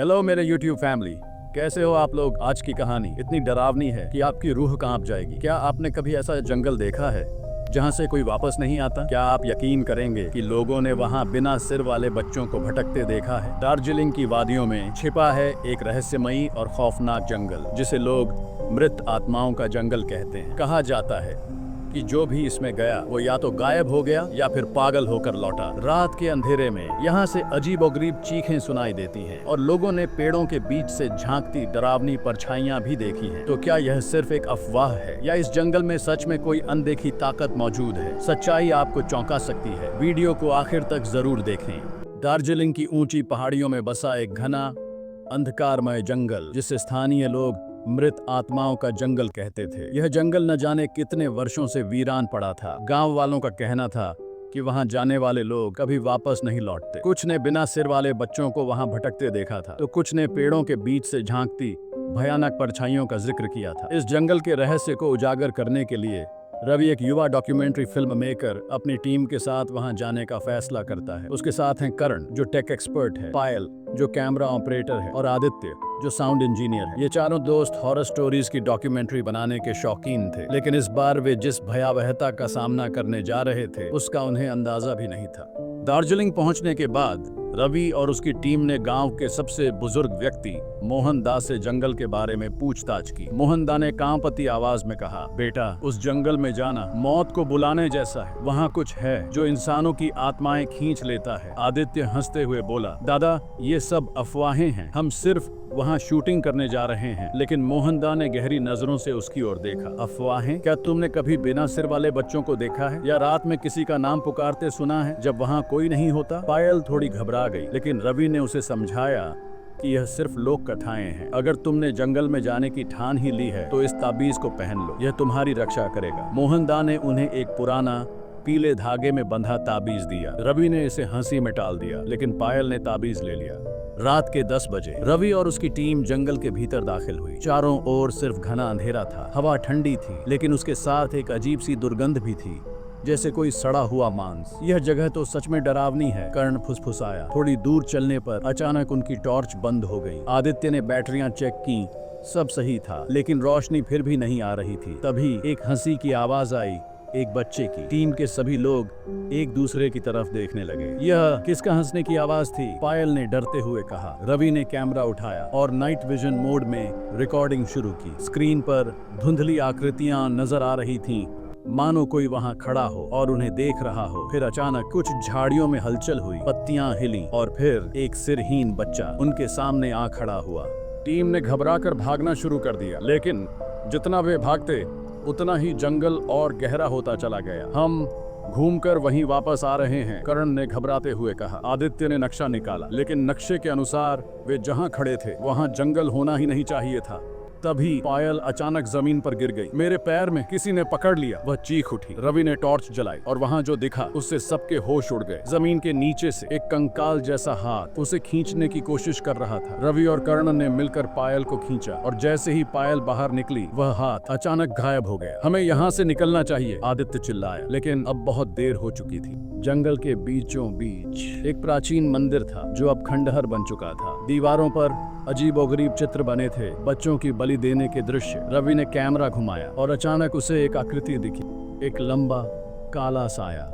Hello मेरे YouTube family, कैसे हो आप लोग। आज की कहानी इतनी डरावनी है कि आपकी रूह कांप जाएगी। क्या आपने कभी ऐसा जंगल देखा है जहाँ से कोई वापस नहीं आता? क्या आप यकीन करेंगे कि लोगों ने वहाँ बिना सिर वाले बच्चों को भटकते देखा है? दार्जिलिंग की वादियों में छिपा है एक रहस्यमयी और खौफनाक जंगल, जिसे लोग मृत आत्माओं का जंगल कहते हैं। कहा जाता है कि जो भी इसमें गया वो या तो गायब हो गया या फिर पागल होकर लौटा। रात के अंधेरे में यहाँ से अजीबोगरीब चीखें सुनाई देती हैं और लोगों ने पेड़ों के बीच से झांकती डरावनी परछाइयां भी देखी हैं। तो क्या यह सिर्फ एक अफवाह है या इस जंगल में सच में कोई अनदेखी ताकत मौजूद है? सच्चाई आपको चौंका सकती है। वीडियो को आखिर तक जरूर देखें। दार्जिलिंग की ऊंची पहाड़ियों में बसा एक घना अंधकारमय जंगल, जिसे स्थानीय लोग मृत आत्माओं का जंगल कहते थे। यह जंगल न जाने कितने वर्षों से वीरान पड़ा था। गांव वालों का कहना था कि वहां जाने वाले लोग कभी वापस नहीं लौटते। कुछ ने बिना सिर वाले बच्चों को वहां भटकते देखा था, तो कुछ ने पेड़ों के बीच से झांकती भयानक परछाइयों का जिक्र किया था। इस जंगल के रहस्य को उजागर करने के लिए रवि, एक युवा डॉक्यूमेंट्री फिल्म मेकर, अपनी टीम के साथ वहां जाने का फैसला करता है। उसके साथ हैं करण, जो टेक एक्सपर्ट है, पायल, जो कैमरा ऑपरेटर है, और आदित्य, जो साउंड इंजीनियर है। ये चारों दोस्त हॉरर स्टोरीज की डॉक्यूमेंट्री बनाने के शौकीन थे, लेकिन इस बार वे जिस भयावहता का सामना करने जा रहे थे उसका उन्हें अंदाजा भी नहीं था। दार्जिलिंग पहुंचने के बाद रवि और उसकी टीम ने गांव के सबसे बुजुर्ग व्यक्ति मोहन दा से जंगल के बारे में पूछताछ की। मोहन दा ने कांपती आवाज में कहा, बेटा, उस जंगल में जाना मौत को बुलाने जैसा है। वहाँ कुछ है जो इंसानों की आत्माएं खींच लेता है। आदित्य हंसते हुए बोला, दादा, ये सब अफवाहें हैं, हम सिर्फ वहाँ शूटिंग करने जा रहे हैं। लेकिन मोहनदा ने गहरी नजरों से उसकी ओर देखा। अफवाहें? क्या तुमने कभी बिना सिर वाले बच्चों को देखा है या रात में किसी का नाम पुकारते सुना है जब वहाँ कोई नहीं होता? पायल थोड़ी घबरा गई, लेकिन रवि ने उसे समझाया कि यह सिर्फ लोक कथाएं हैं। अगर तुमने जंगल में जाने की ठान ही ली है तो इस ताबीज को पहन लो, यह तुम्हारी रक्षा करेगा। मोहनदा ने उन्हें एक पुराना पीले धागे में बंधा ताबीज दिया। रवि ने इसे हंसी में टाल दिया, लेकिन पायल ने ताबीज ले लिया। रात के 10 बजे रवि और उसकी टीम जंगल के भीतर दाखिल हुई। चारों ओर सिर्फ घना अंधेरा था। हवा ठंडी थी, लेकिन उसके साथ एक अजीब सी दुर्गंध भी थी, जैसे कोई सड़ा हुआ मांस। यह जगह तो सच में डरावनी है, कर्ण फुसफुसाया। थोड़ी दूर चलने पर अचानक उनकी टॉर्च बंद हो गई। आदित्य ने बैटरियां चेक की, सब सही था, लेकिन रोशनी फिर भी नहीं आ रही थी। तभी एक हंसी की आवाज आई, एक बच्चे की। टीम के सभी लोग एक दूसरे की तरफ देखने लगे। यह किसका हंसने की आवाज थी? पायल ने डरते हुए कहा। रवि ने कैमरा उठाया और नाइट विजन मोड में रिकॉर्डिंग शुरू की। स्क्रीन पर धुंधली आकृतियां नजर आ रही थीं, मानो कोई वहां खड़ा हो और उन्हें देख रहा हो। फिर अचानक कुछ झाड़ियों में हलचल हुई, पत्तियां हिली और फिर एक सिरहीन बच्चा उनके सामने आ खड़ा हुआ। टीम ने घबराकर भागना शुरू कर दिया, लेकिन जितना वे भागते उतना ही जंगल और गहरा होता चला गया। हम घूमकर वहीं वापस आ रहे हैं, करण ने घबराते हुए कहा। आदित्य ने नक्शा निकाला, लेकिन नक्शे के अनुसार वे जहां खड़े थे वहां जंगल होना ही नहीं चाहिए था। तभी पायल अचानक जमीन पर गिर गई। मेरे पैर में किसी ने पकड़ लिया, वह चीख उठी। रवि ने टॉर्च जलाई और वहां जो दिखा उससे सबके होश उड़ गए। जमीन के नीचे से एक कंकाल जैसा हाथ उसे खींचने की कोशिश कर रहा था। रवि और कर्ण ने मिलकर पायल को खींचा और जैसे ही पायल बाहर निकली, वह हाथ अचानक गायब हो गया। हमें यहाँ से निकलना चाहिए, आदित्य चिल्लाया, लेकिन अब बहुत देर हो चुकी थी। जंगल के बीचों बीच एक प्राचीन मंदिर था जो अब खंडहर बन चुका था। दीवारों पर अजीबोगरीब चित्र बने थे, बच्चों की बलि देने के दृश्य। रवि ने कैमरा घुमाया और अचानक उसे एक आकृति दिखी, एक लंबा काला साया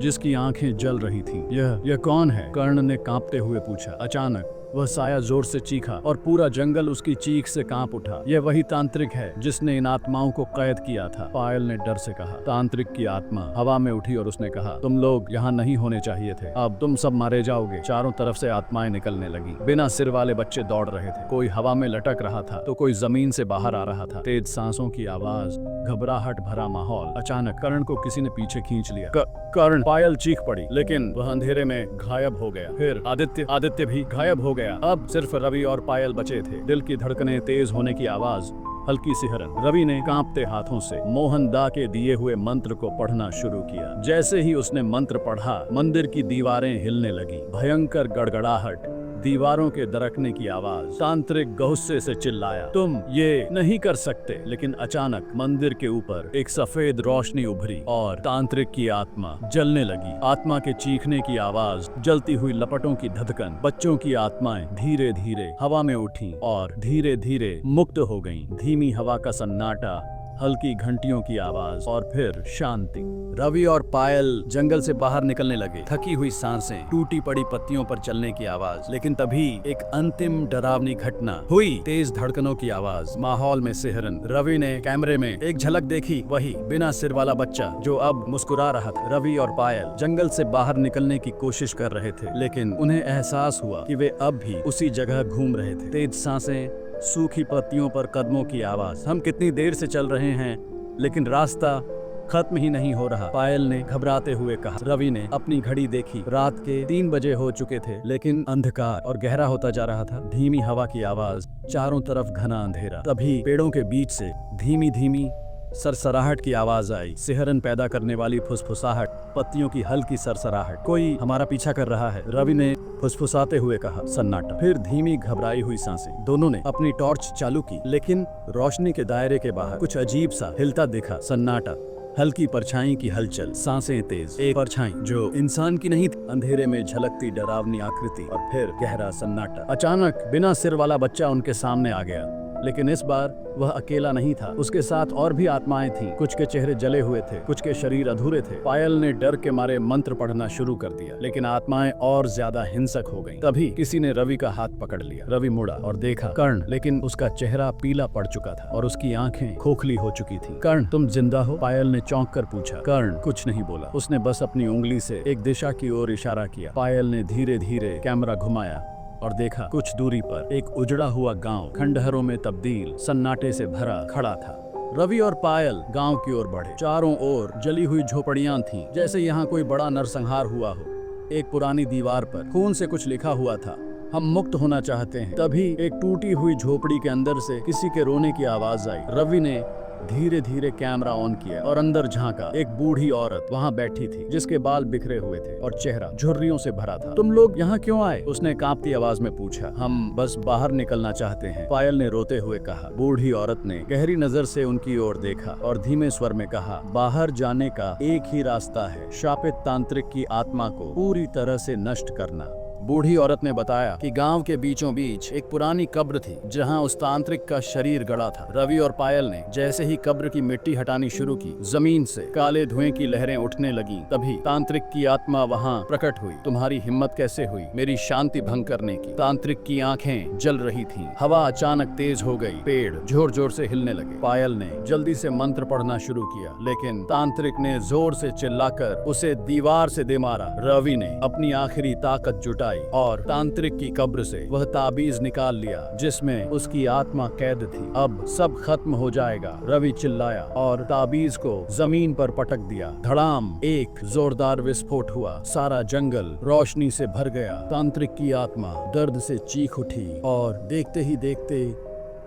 जिसकी आंखें जल रही थीं। यह कौन है? कर्ण ने कांपते हुए पूछा। अचानक वह साया जोर से चीखा और पूरा जंगल उसकी चीख से कांप उठा। यह वही तांत्रिक है जिसने इन आत्माओं को कैद किया था, पायल ने डर से कहा। तांत्रिक की आत्मा हवा में उठी और उसने कहा, तुम लोग यहाँ नहीं होने चाहिए थे, अब तुम सब मारे जाओगे। चारों तरफ से आत्माएं निकलने लगी। बिना सिर वाले बच्चे दौड़ रहे थे, कोई हवा में लटक रहा था तो कोई जमीन से बाहर आ रहा था। तेज सांसों की आवाज, घबराहट भरा माहौल। अचानक कर्ण को किसी ने पीछे खींच लिया। कर्ण! पायल चीख पड़ी, लेकिन वह अंधेरे में गायब हो गया। फिर आदित्य भी गायब हो गया। अब सिर्फ रवि और पायल बचे थे। दिल की धड़कनें तेज होने की आवाज, हल्की सिहरन। रवि ने कांपते हाथों से मोहन दा के दिए हुए मंत्र को पढ़ना शुरू किया। जैसे ही उसने मंत्र पढ़ा, मंदिर की दीवारें हिलने लगी। भयंकर गड़गड़ाहट दीवारों के दरकने की आवाज। तांत्रिक गुस्से से चिल्लाया, तुम ये नहीं कर सकते। लेकिन अचानक मंदिर के ऊपर एक सफेद रोशनी उभरी और तांत्रिक की आत्मा जलने लगी। आत्मा के चीखने की आवाज, जलती हुई लपटों की धधकन। बच्चों की आत्माएं धीरे धीरे हवा में उठी और धीरे धीरे मुक्त हो गईं। धीमी हवा का सन्नाटा, हल्की घंटियों की आवाज और फिर शांति। रवि और पायल जंगल से बाहर निकलने लगे। थकी हुई सांसें, टूटी पड़ी पत्तियों पर चलने की आवाज। लेकिन तभी एक अंतिम डरावनी घटना हुई। तेज धड़कनों की आवाज, माहौल में सिहरन। रवि ने कैमरे में एक झलक देखी, वही बिना सिर वाला बच्चा जो अब मुस्कुरा रहा था। रवि और पायल जंगल से बाहर निकलने की कोशिश कर रहे थे, लेकिन उन्हें एहसास हुआ कि वे अब भी उसी जगह घूम रहे थे। तेज सांसें, सूखी पत्तियों पर कदमों की आवाज। हम कितनी देर से चल रहे हैं, लेकिन रास्ता खत्म ही नहीं हो रहा, पायल ने घबराते हुए कहा। रवि ने अपनी घड़ी देखी। रात के 3 बजे हो चुके थे, लेकिन अंधकार और गहरा होता जा रहा था। धीमी हवा की आवाज, चारों तरफ घना अंधेरा। तभी पेड़ों के बीच से धीमी धीमी सरसराहट की आवाज आई। सिहरन पैदा करने वाली फुसफुसाहट, पत्तियों की हल्की सरसराहट। कोई हमारा पीछा कर रहा है, रवि ने फुसफुसाते हुए कहा। सन्नाटा, फिर धीमी घबराई हुई सांसें। दोनों ने अपनी टॉर्च चालू की, लेकिन रोशनी के दायरे के बाहर कुछ अजीब सा हिलता दिखा। सन्नाटा, हल्की परछाई की हलचल, सांसें तेज। एक परछाई जो इंसान की नहीं थी, अंधेरे में झलकती डरावनी आकृति और फिर गहरा सन्नाटा। अचानक बिना सिर वाला बच्चा उनके सामने आ गया, लेकिन इस बार वह अकेला नहीं था। उसके साथ और भी आत्माएं थीं। कुछ के चेहरे जले हुए थे, कुछ के शरीर अधूरे थे। पायल ने डर के मारे मंत्र पढ़ना शुरू कर दिया, लेकिन आत्माएं और ज्यादा हिंसक हो गईं। तभी किसी ने रवि का हाथ पकड़ लिया। रवि मुड़ा और देखा कर्ण, लेकिन उसका चेहरा पीला पड़ चुका था और उसकी आंखें खोखली हो चुकी थीं। कर्ण, तुम जिंदा हो? पायल ने चौंक कर पूछा। कर्ण कुछ नहीं बोला, उसने बस अपनी उंगली से एक दिशा की ओर इशारा किया। पायल ने धीरे धीरे कैमरा घुमाया और देखा कुछ दूरी पर एक उजड़ा हुआ गांव, खंडहरों में तब्दील, सन्नाटे से भरा खड़ा था। रवि और पायल गांव की ओर बढ़े। चारों ओर जली हुई झोपड़ियां थीं, जैसे यहाँ कोई बड़ा नरसंहार हुआ हो। एक पुरानी दीवार पर खून से कुछ लिखा हुआ था, हम मुक्त होना चाहते हैं। तभी एक टूटी हुई झोपड़ी के अंदर से किसी के रोने की आवाज आई। रवि ने धीरे धीरे कैमरा ऑन किया और अंदर झांका। एक बूढ़ी औरत वहां बैठी थी, जिसके बाल बिखरे हुए थे और चेहरा झुर्रियों से भरा था। तुम लोग यहाँ क्यों आए? उसने कांपती आवाज में पूछा। हम बस बाहर निकलना चाहते हैं, पायल ने रोते हुए कहा। बूढ़ी औरत ने गहरी नजर से उनकी ओर देखा और धीमे स्वर में कहा, बाहर जाने का एक ही रास्ता है, शापित तांत्रिक की आत्मा को पूरी तरह से नष्ट करना। बूढ़ी औरत ने बताया कि गांव के बीचों बीच एक पुरानी कब्र थी, जहां उस तांत्रिक का शरीर गड़ा था। रवि और पायल ने जैसे ही कब्र की मिट्टी हटानी शुरू की, जमीन से काले धुएं की लहरें उठने लगीं। तभी तांत्रिक की आत्मा वहां प्रकट हुई। तुम्हारी हिम्मत कैसे हुई मेरी शांति भंग करने की? तांत्रिक की आंखें जल रही थीं। हवा अचानक तेज हो गई, पेड़ जोर जोर से हिलने लगे। पायल ने जल्दी से मंत्र पढ़ना शुरू किया, लेकिन तांत्रिक ने जोर से चिल्लाकर उसे दीवार से दे मारा। रवि ने अपनी आखिरी ताकत जुटाई और तांत्रिक की कब्र से वह ताबीज निकाल लिया, जिसमें उसकी आत्मा कैद थी। अब सब खत्म हो जाएगा, रवि चिल्लाया और ताबीज को जमीन पर पटक दिया। धड़ाम, एक जोरदार विस्फोट हुआ। सारा जंगल रोशनी से भर गया। तांत्रिक की आत्मा दर्द से चीख उठी और देखते ही देखते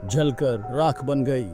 जलकर राख बन गई।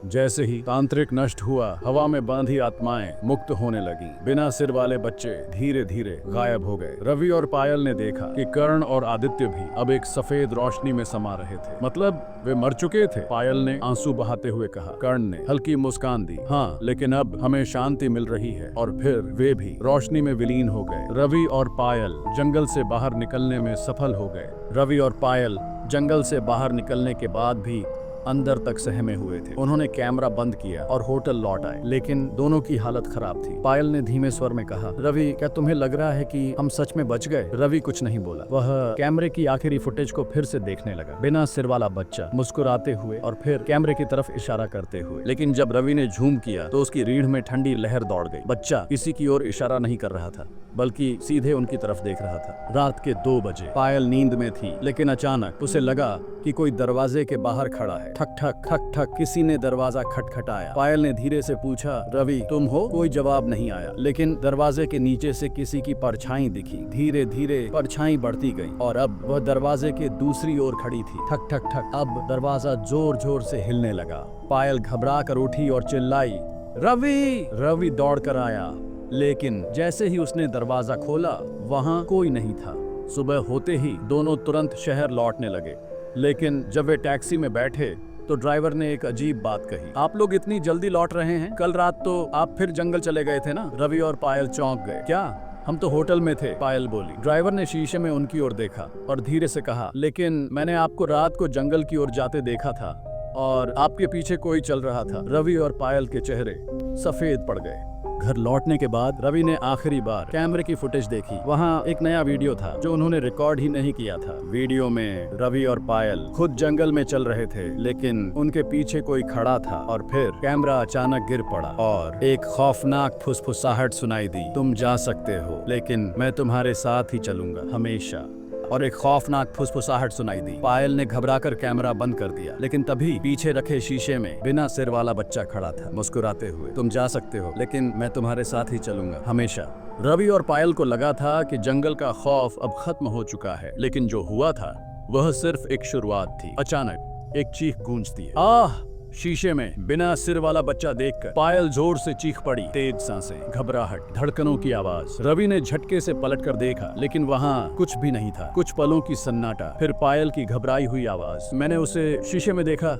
जैसे ही तांत्रिक नष्ट हुआ, हवा में बांधी आत्माएं मुक्त होने लगी। बिना सिर वाले बच्चे धीरे धीरे गायब हो गए। रवि और पायल ने देखा कि कर्ण और आदित्य भी अब एक सफेद रोशनी में समा रहे थे, मतलब वे मर चुके थे। पायल ने आंसू बहाते हुए कहा। कर्ण ने हल्की मुस्कान दी। हाँ, लेकिन अब हमें शांति मिल रही है। और फिर वे भी रोशनी में विलीन हो गए। रवि और पायल जंगल से बाहर निकलने में सफल हो गए। रवि और पायल जंगल से बाहर निकलने के बाद भी अंदर तक सहमे हुए थे। उन्होंने कैमरा बंद किया और होटल लौट आए, लेकिन दोनों की हालत खराब थी। पायल ने धीमे स्वर में कहा, रवि, क्या तुम्हें लग रहा है कि हम सच में बच गए? रवि कुछ नहीं बोला। वह कैमरे की आखिरी फुटेज को फिर से देखने लगा। बिना सिर वाला बच्चा मुस्कुराते हुए और फिर कैमरे की तरफ इशारा करते हुए। लेकिन जब रवि ने झूम किया तो उसकी रीढ़ में ठंडी लहर दौड़ गई। बच्चा किसी की ओर इशारा नहीं कर रहा था, बल्कि सीधे उनकी तरफ देख रहा था। रात के 2 बजे। पायल नींद में थी, लेकिन अचानक उसे लगा कि कोई दरवाजे के बाहर खड़ा है। ठक ठक ठक ठक, किसी ने दरवाजा खटखटाया। पायल ने धीरे से पूछा, रवि तुम हो? कोई जवाब नहीं आया, लेकिन दरवाजे के नीचे से किसी की परछाई दिखी। धीरे धीरे परछाई बढ़ती गई और अब वह दरवाजे के दूसरी ओर खड़ी थी। ठक ठक ठक, अब दरवाजा जोर जोर से हिलने लगा। पायल घबरा कर उठी और चिल्लाई, रवि! रवि दौड़ कर आया, लेकिन जैसे ही उसने दरवाजा खोला, वहां कोई नहीं था। सुबह होते ही दोनों तुरंत शहर लौटने लगे, लेकिन जब वे टैक्सी में बैठे तो ड्राइवर ने एक अजीब बात कही। आप लोग इतनी जल्दी लौट रहे हैं? कल रात तो आप फिर जंगल चले गए थे ना? रवि और पायल चौंक गए। क्या? हम तो होटल में थे, पायल बोली। ड्राइवर ने शीशे में उनकी ओर देखा और धीरे से कहा, लेकिन मैंने आपको रात को जंगल की ओर जाते देखा था और आपके पीछे कोई चल रहा था। रवि और पायल के चेहरे सफेद पड़ गए। घर लौटने के बाद रवि ने आखिरी बार कैमरे की फुटेज देखी। वहाँ एक नया वीडियो था जो उन्होंने रिकॉर्ड ही नहीं किया था। वीडियो में रवि और पायल खुद जंगल में चल रहे थे, लेकिन उनके पीछे कोई खड़ा था और फिर कैमरा अचानक गिर पड़ा और एक खौफनाक फुसफुसाहट सुनाई दी, तुम जा सकते हो लेकिन मैं तुम्हारे साथ ही चलूंगा हमेशा। और एक खौफनाक फुसफुसाहट सुनाई दी। पायल ने घबराकर कैमरा बंद कर दिया, लेकिन तभी पीछे रखे शीशे में बिना सिर वाला बच्चा खड़ा था, मुस्कुराते हुए, तुम जा सकते हो लेकिन मैं तुम्हारे साथ ही चलूंगा हमेशा। रवि और पायल को लगा था कि जंगल का खौफ अब खत्म हो चुका है, लेकिन जो हुआ था वह सिर्फ एक शुरुआत थी। अचानक एक चीख गूंजती है, आह! शीशे में बिना सिर वाला बच्चा देखकर पायल जोर से चीख पड़ी। तेज सांसें, घबराहट, धड़कनों की आवाज। रवि ने झटके से पलटकर देखा, लेकिन वहाँ कुछ भी नहीं था। कुछ पलों की सन्नाटा, फिर पायल की घबराई हुई आवाज, मैंने उसे शीशे में देखा,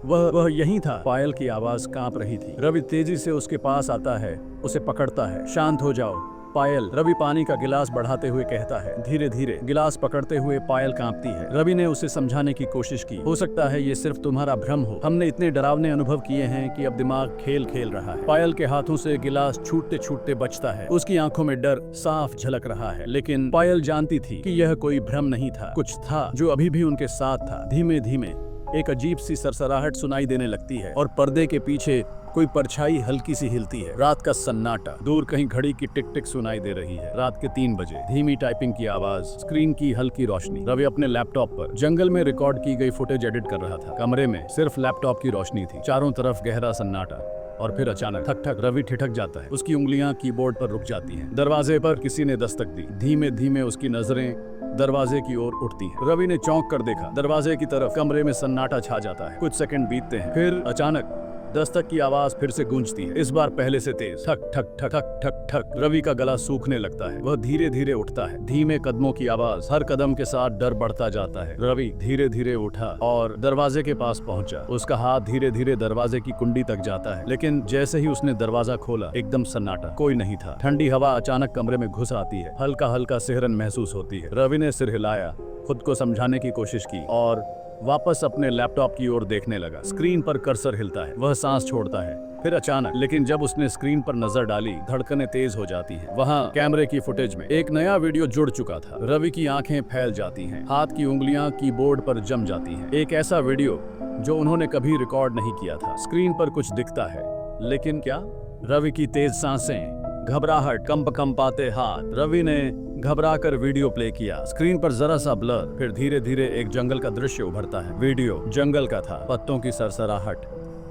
वह यहीं था। पायल की आवाज कांप रही थी। रवि तेजी से उसके पास आता है, उसे पकड़ता है। शांत हो जाओ पायल, रवि पानी का गिलास बढ़ाते हुए कहता है। धीरे धीरे गिलास पकड़ते हुए पायल कांपती है। रवि ने उसे समझाने की कोशिश की, हो सकता है ये सिर्फ तुम्हारा भ्रम हो, हमने इतने डरावने अनुभव किए हैं कि अब दिमाग खेल खेल रहा है। पायल के हाथों से गिलास छूटते छूटते बचता है। उसकी आंखों में डर साफ झलक रहा है, लेकिन पायल जानती थी कि यह कोई भ्रम नहीं था, कुछ था जो अभी भी उनके साथ था। धीमे धीमे एक अजीब सी सरसराहट सुनाई देने लगती है और पर्दे के पीछे कोई परछाई हल्की सी हिलती है। रात का सन्नाटा, दूर कहीं घड़ी की टिक टिक सुनाई दे रही है। रात के 3 बजे, धीमी टाइपिंग की आवाज, स्क्रीन की हल्की रोशनी। रवि अपने लैपटॉप पर जंगल में रिकॉर्ड की गई फुटेज एडिट कर रहा था। कमरे में सिर्फ लैपटॉप की रोशनी थी, चारों तरफ गहरा सन्नाटा। और फिर अचानक ठक ठक, रवि ठिठक जाता है। उसकी उंगलियां कीबोर्ड पर रुक जाती हैं। दरवाजे पर किसी ने दस्तक दी। धीमे धीमे उसकी नजरें दरवाजे की ओर उठती हैं। रवि ने चौंक कर देखा, दरवाजे की तरफ। कमरे में सन्नाटा छा जाता है। कुछ सेकंड बीतते हैं, फिर अचानक दस्तक की आवाज फिर से गूंजती है, इस बार पहले से तेज। ठक ठक ठक ठक ठक ठक। रवि का गला सूखने लगता है। वह धीरे धीरे उठता है। धीमे कदमों की आवाज, हर कदम के साथ डर बढ़ता जाता है। रवि धीरे धीरे उठा और दरवाजे के पास पहुंचा। उसका हाथ धीरे धीरे दरवाजे की कुंडी तक जाता है, लेकिन जैसे ही उसने दरवाजा खोला, एकदम सन्नाटा, कोई नहीं था। ठंडी हवा अचानक कमरे में घुस आती है। हल्का हल्का सिहरन महसूस होती है। रवि ने सिर हिलाया, खुद को समझाने की कोशिश की और वापस अपने लैपटॉप की ओर देखने लगा। स्क्रीन पर कर्सर हिलता है, वह सांस छोड़ता है। फिर अचानक, लेकिन जब उसने स्क्रीन पर नजर डाली, धड़कनें तेज हो जाती हैं। वहाँ कैमरे की फुटेज में एक नया वीडियो जुड़ चुका था। रवि की आंखें फैल जाती हैं, हाथ की उंगलियां कीबोर्ड पर जम जाती हैं। एक ऐसा वीडियो जो उन्होंने कभी रिकॉर्ड नहीं किया था। स्क्रीन पर कुछ दिखता है, लेकिन क्या? रवि की तेज सांसें, घबराहट, कंपाते हाथ। रवि ने घबराकर वीडियो प्ले किया। स्क्रीन पर जरा सा ब्लर, फिर धीरे धीरे एक जंगल का दृश्य उभरता है। वीडियो जंगल का था, पत्तों की सरसराहट,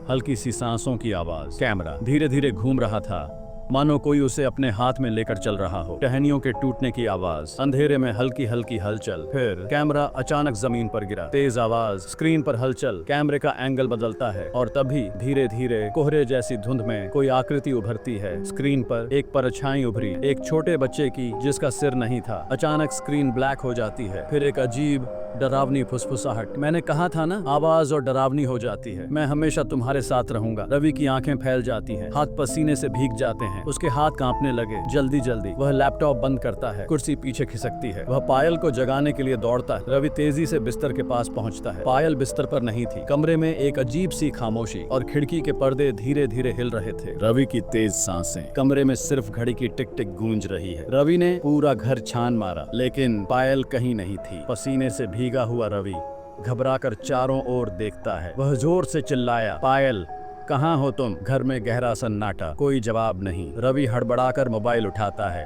हल्की सी सांसों की आवाज। कैमरा धीरे धीरे घूम रहा था, मानो कोई उसे अपने हाथ में लेकर चल रहा हो। टहनियों के टूटने की आवाज, अंधेरे में हल्की हल्की हलचल। फिर कैमरा अचानक जमीन पर गिरा। तेज आवाज, स्क्रीन पर हलचल, कैमरे का एंगल बदलता है और तभी धीरे धीरे कोहरे जैसी धुंध में कोई आकृति उभरती है। स्क्रीन पर एक परछाई उभरी, एक छोटे बच्चे की जिसका सिर नहीं था। अचानक स्क्रीन ब्लैक हो जाती है। फिर एक अजीब डरावनी फुसफुसाहट, मैंने कहा था ना, आवाज और डरावनी हो जाती है। मैं हमेशा तुम्हारे साथ रहूंगा। रवि की आंखें फैल जाती हैं, हाथ पसीने से भीग जाते हैं, उसके हाथ कांपने लगे। जल्दी जल्दी वह लैपटॉप बंद करता है, कुर्सी पीछे खिसकती है। वह पायल को जगाने के लिए दौड़ता है। रवि तेजी से बिस्तर के पास पहुंचता है। पायल बिस्तर पर नहीं थी। कमरे में एक अजीब सी खामोशी और खिड़की के पर्दे धीरे धीरे हिल रहे थे। रवि की तेज सांसें, कमरे में सिर्फ घड़ी की टिक टिक गूंज रही है। रवि ने पूरा घर छान मारा, लेकिन पायल कहीं नहीं थी। पसीने से भीगा हुआ रवि घबराकर चारों ओर देखता है। वह जोर से चिल्लाया, पायल कहाँ हो तुम? घर में गहरा सन्नाटा, कोई जवाब नहीं। रवि हड़बड़ाकर मोबाइल उठाता है,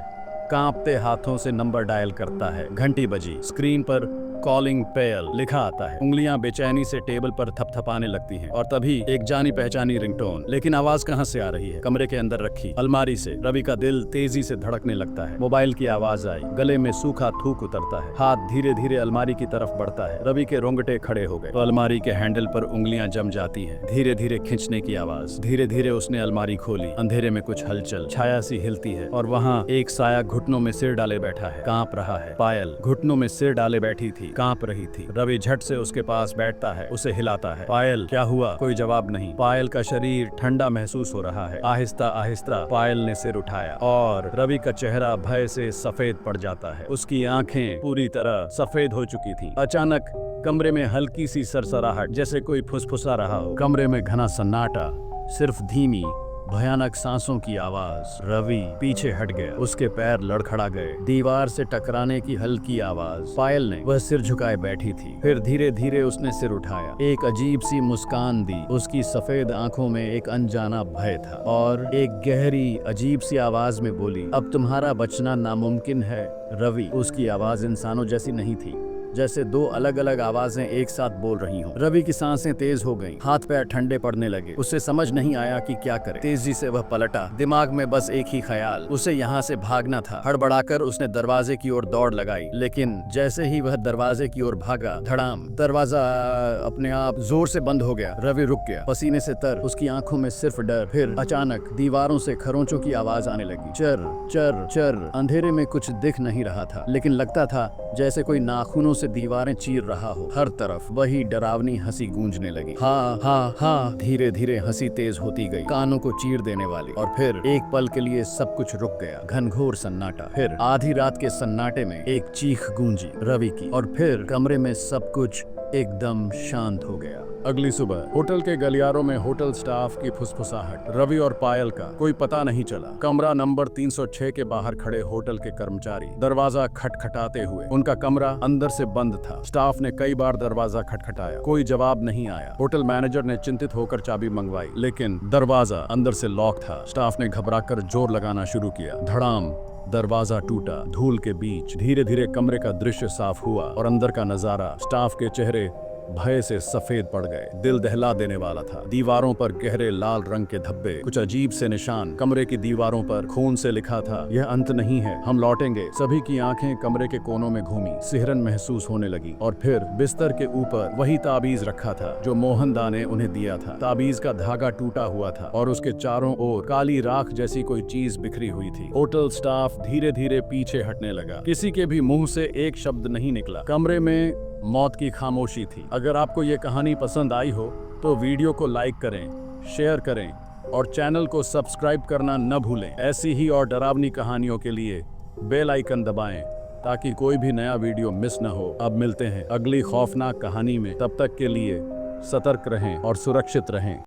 कांपते हाथों से नंबर डायल करता है। घंटी बजी। स्क्रीन पर कॉलिंग पेल लिखा आता है। उंगलियां बेचैनी से टेबल पर थपथपाने लगती हैं और तभी एक जानी पहचानी रिंगटोन। लेकिन आवाज कहां से आ रही है? कमरे के अंदर रखी अलमारी से। रवि का दिल तेजी से धड़कने लगता है। मोबाइल की आवाज आई। गले में सूखा थूक उतरता है। हाथ धीरे धीरे अलमारी की तरफ बढ़ता है। रवि के रोंगटे खड़े हो गए तो अलमारी के हैंडल पर उंगलियां जम जाती हैं। धीरे धीरे खींचने की आवाज। धीरे धीरे उसने अलमारी खोली। अंधेरे में कुछ हलचल, छाया सी हिलती है और वहाँ एक साया घुटनों में सिर डाले बैठा है, कांप रहा है। पायल घुटनों में सिर डाले बैठी थी, कांप रही थी। रवि झट से उसके पास बैठता है, उसे हिलाता है। पायल, क्या हुआ? कोई जवाब नहीं। पायल का शरीर ठंडा महसूस हो रहा है। आहिस्ता आहिस्ता पायल ने सिर उठाया और रवि का चेहरा भय से सफेद पड़ जाता है। उसकी आंखें पूरी तरह सफेद हो चुकी थीं। अचानक कमरे में हल्की सी सरसराहट, जैसे कोई फुसफुसा रहा हो। कमरे में घना सन्नाटा, सिर्फ धीमी भयानक सांसों की आवाज। रवि पीछे हट गया। उसके पैर लड़खड़ा गए। दीवार से टकराने की हल्की आवाज। पायल ने वह सिर झुकाए बैठी थी। फिर धीरे धीरे उसने सिर उठाया। एक अजीब सी मुस्कान दी। उसकी सफेद आंखों में एक अनजाना भय था और एक गहरी अजीब सी आवाज में बोली, अब तुम्हारा बचना नामुमकिन है। रवि, उसकी आवाज इंसानों जैसी नहीं थी, जैसे दो अलग अलग आवाजें एक साथ बोल रही हों। रवि की सांसें तेज हो गईं, हाथ पैर ठंडे पड़ने लगे। उसे समझ नहीं आया कि क्या करे। तेजी से वह पलटा। दिमाग में बस एक ही ख्याल, उसे यहाँ से भागना था। हड़बड़ाकर उसने दरवाजे की ओर दौड़ लगाई, लेकिन जैसे ही वह दरवाजे की ओर भागा, धड़ाम, दरवाजा अपने आप जोर से बंद हो गया। रवि रुक गया, पसीने से तर, उसकी आंखों में सिर्फ डर। फिर अचानक दीवारों से खरोंचों की आवाज आने लगी। चर चर चर। अंधेरे में कुछ दिख नहीं रहा था, लेकिन लगता था जैसे कोई नाखूनों से दीवारें चीर रहा हो। हर तरफ वही डरावनी हंसी गूंजने लगी। हाँ हाँ हाँ। धीरे धीरे हंसी तेज होती गई, कानों को चीर देने वाली। और फिर एक पल के लिए सब कुछ रुक गया। घनघोर सन्नाटा। फिर आधी रात के सन्नाटे में एक चीख गूंजी, रवि की। और फिर कमरे में सब कुछ एकदम शांत हो गया। अगली सुबह होटल के गलियारों में होटल स्टाफ की फुसफुसाहट। रवि और पायल का कोई पता नहीं चला। कमरा नंबर 306 के बाहर खड़े होटल के कर्मचारी दरवाजा खटखटाते हुए। उनका कमरा अंदर से बंद था। स्टाफ ने कई बार दरवाजा खटखटाया, कोई जवाब नहीं आया। होटल मैनेजर ने चिंतित होकर चाबी मंगवाई, लेकिन दरवाजा अंदर से लॉक था। स्टाफ ने घबराकर जोर लगाना शुरू किया। धड़ाम, दरवाजा टूटा। धूल के बीच धीरे धीरे कमरे का दृश्य साफ हुआ और अंदर का नजारा। स्टाफ के चेहरे भय से सफेद पड़ गए। दिल दहला देने वाला था। दीवारों पर गहरे लाल रंग के धब्बे, कुछ अजीब से निशान। कमरे की दीवारों पर खून से लिखा था, यह अंत नहीं है, हम लौटेंगे। सभी की आंखें कमरे के कोनों में घूमी। सिहरन महसूस होने लगी। और फिर बिस्तर के ऊपर वही ताबीज रखा था जो मोहनदा ने उन्हें दिया था। ताबीज का धागा टूटा हुआ था और उसके चारों ओर काली राख जैसी कोई चीज बिखरी हुई थी। होटल स्टाफ धीरे धीरे पीछे हटने लगा। किसी के भी मुंह से एक शब्द नहीं निकला। कमरे में मौत की खामोशी थी। अगर आपको ये कहानी पसंद आई हो तो वीडियो को लाइक करें, शेयर करें और चैनल को सब्सक्राइब करना न भूलें। ऐसी ही और डरावनी कहानियों के लिए बेल आइकन दबाएं ताकि कोई भी नया वीडियो मिस न हो। अब मिलते हैं अगली खौफनाक कहानी में। तब तक के लिए सतर्क रहें और सुरक्षित रहें।